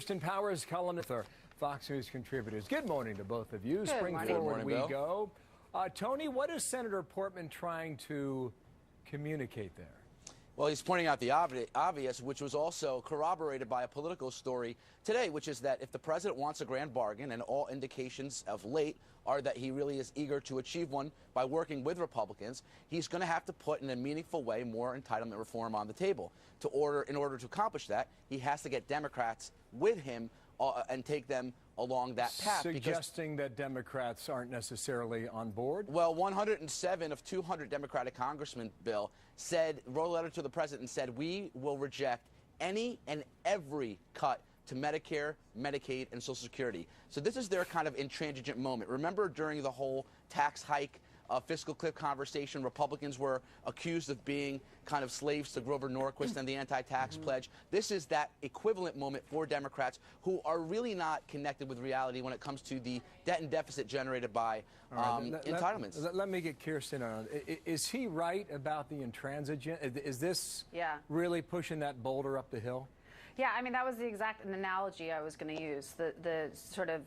Kirsten Powers, columnist, our Fox News contributors. Good morning to both of you. Good Spring morning. forward Good we morning, go. Tony, what is Senator Portman trying to communicate there? Well, he's pointing out the obvious, which was also corroborated by a political story today, which is that if the president wants a grand bargain, and all indications of late are that he really is eager to achieve one by working with Republicans, he's going to have to put in a meaningful way more entitlement reform on the table. In order to accomplish that, he has to get Democrats with him and take them along that path. Suggesting that Democrats aren't necessarily on board? Well, 107 of 200 Democratic congressmen, Bill, wrote a letter to the president and said, we will reject any and every cut to Medicare, Medicaid, and Social Security. So this is their kind of intransigent moment. Remember during the whole tax hike fiscal cliff conversation, Republicans were accused of being kind of slaves to Grover Norquist and the anti-tax pledge. This is that equivalent moment for Democrats who are really not connected with reality when it comes to the debt and deficit generated by entitlements. Let me get Kirsten on. Is he right about the intransigent? Is this really pushing that boulder up the hill? Yeah, I mean, that was the exact analogy I was going to use, the sort of,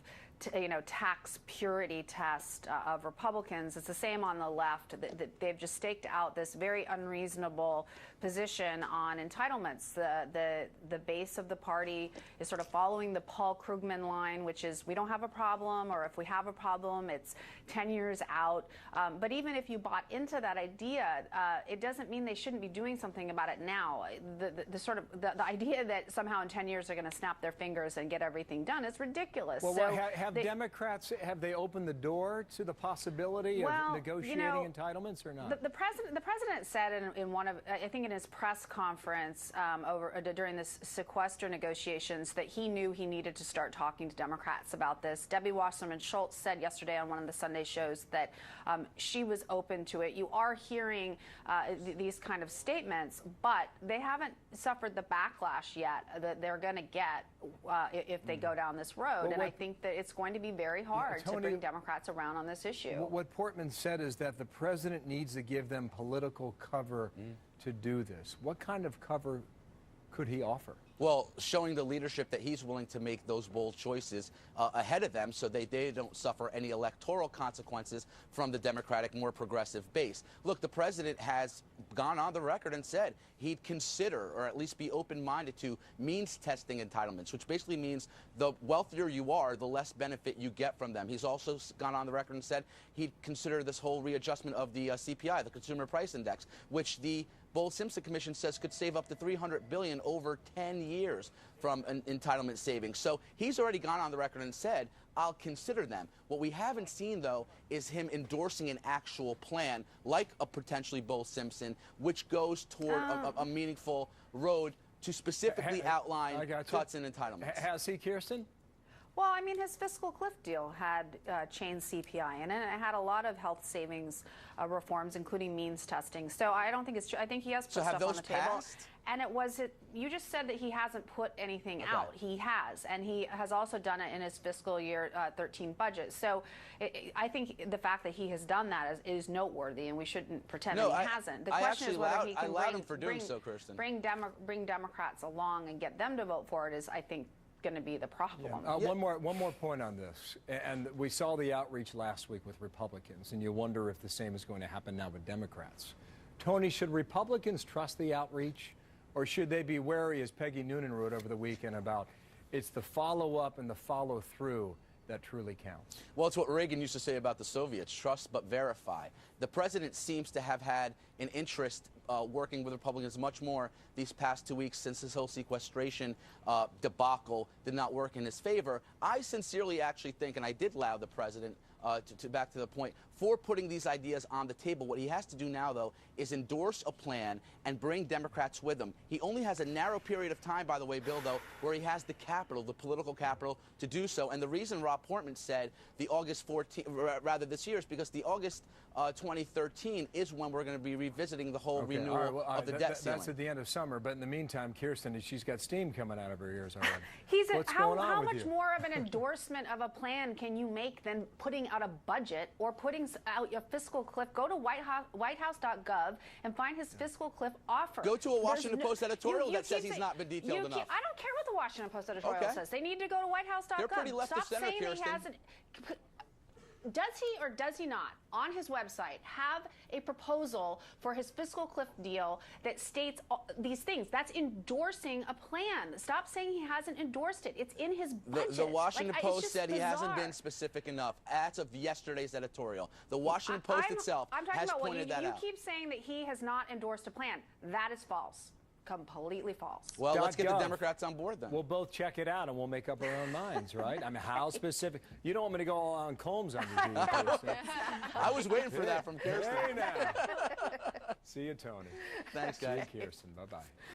tax purity test of Republicans. It's the same on the left. They've just staked out this very unreasonable position on entitlements. The base of the party is sort of following the Paul Krugman line, which is we don't have a problem, or if we have a problem, it's 10 years out. But even if you bought into that idea, it doesn't mean they shouldn't be doing something about it now. The idea that somehow in 10 years they're going to snap their fingers and get everything done is ridiculous. Well, have Democrats, have they opened the door to the possibility of negotiating entitlements or not? The president said in one of, I think in his press conference during this sequester negotiations, that he knew he needed to start talking to Democrats about this. Debbie Wasserman Schultz said yesterday on one of the Sunday shows that she was open to it. You are hearing these kind of statements, but they haven't suffered the backlash yet that they're going to get if they go down this road. And I think that it's going to be very hard to bring Democrats around on this issue. What Portman said is that the president needs to give them political cover to do this. What kind of cover could he offer? Well, showing the leadership that he's willing to make those bold choices ahead of them so they don't suffer any electoral consequences from the Democratic, more progressive base. Look, the president has gone on the record and said he'd consider, or at least be open-minded to, means testing entitlements, which basically means the wealthier you are, the less benefit you get from them. He's also gone on the record and said he'd consider this whole readjustment of the CPI, the Consumer Price Index, which the Bowles-Simpson Commission says could save up to $300 billion over 10 years from an entitlement savings. So he's already gone on the record and said, I'll consider them. What we haven't seen, though, is him endorsing an actual plan, like a potentially Bowles-Simpson, which goes toward a meaningful road to specifically outline cuts in entitlements. Has he, Kirsten? Well, I mean, his fiscal cliff deal had chain CPI in it, and it had a lot of health savings reforms, including means testing. So I don't think it's true. I think he has put stuff on the table. And you just said that he hasn't put anything out. He has, and he has also done it in his fiscal year 13 budget. So I think the fact that he has done that is noteworthy, and we shouldn't pretend that he hasn't. The question is whether he can bring Democrats along and get them to vote for it is, I think, going to be the problem. One more point on this, and we saw the outreach last week with Republicans, and you wonder if the same is going to happen now with Democrats. Tony, should Republicans trust the outreach, or should they be wary, as Peggy Noonan wrote over the weekend, about it's the follow-up and the follow-through that truly counts? Well, it's what Reagan used to say about the Soviets, trust but verify. The president seems to have had an interest working with Republicans much more these past 2 weeks since this whole sequestration debacle did not work in his favor. I sincerely actually think, and I did allow the president back to the point, for putting these ideas on the table. What he has to do now, though, is endorse a plan and bring Democrats with him. He only has a narrow period of time, by the way, Bill, though, where he has the capital, the political capital, to do so. And the reason Rob Portman said the August 14th, rather this year, is because the August 2013 is when we're going to be revisiting the whole renewal of the debt ceiling. That's at the end of summer, but in the meantime, Kirsten, she's got steam coming out of her ears already. How much more of an endorsement of a plan can you make than putting out a budget or putting brings out a fiscal cliff, go to whitehouse.gov and find his fiscal cliff offer. Go to a Washington Post editorial that says keep he's saying- not been detailed enough. I don't care what the Washington Post editorial Okay. says. They need to go to whitehouse.gov. They're pretty left of Stop center, saying Kirsten. he hasn't. Does he or does he not, on his website, have a proposal for his fiscal cliff deal that states these things? That's endorsing a plan. Stop saying he hasn't endorsed it. It's in his budget. The Washington It's Post just said he hasn't bizarre. been specific enough. That's of yesterday's editorial. The Washington Post itself I'm talking has about pointed that you out. keep saying that he has not endorsed a plan. That is false. Completely false. Well, let's get the .gov. Democrats on board then. We'll both check it out and we'll make up our own minds, right? I mean, how specific? You don't want me to go all on Combs on you, do you, Kirsten? I was waiting for that from Kirsten. Hey now. See you, Tony. Thanks, See guys. you, Kirsten. Bye-bye.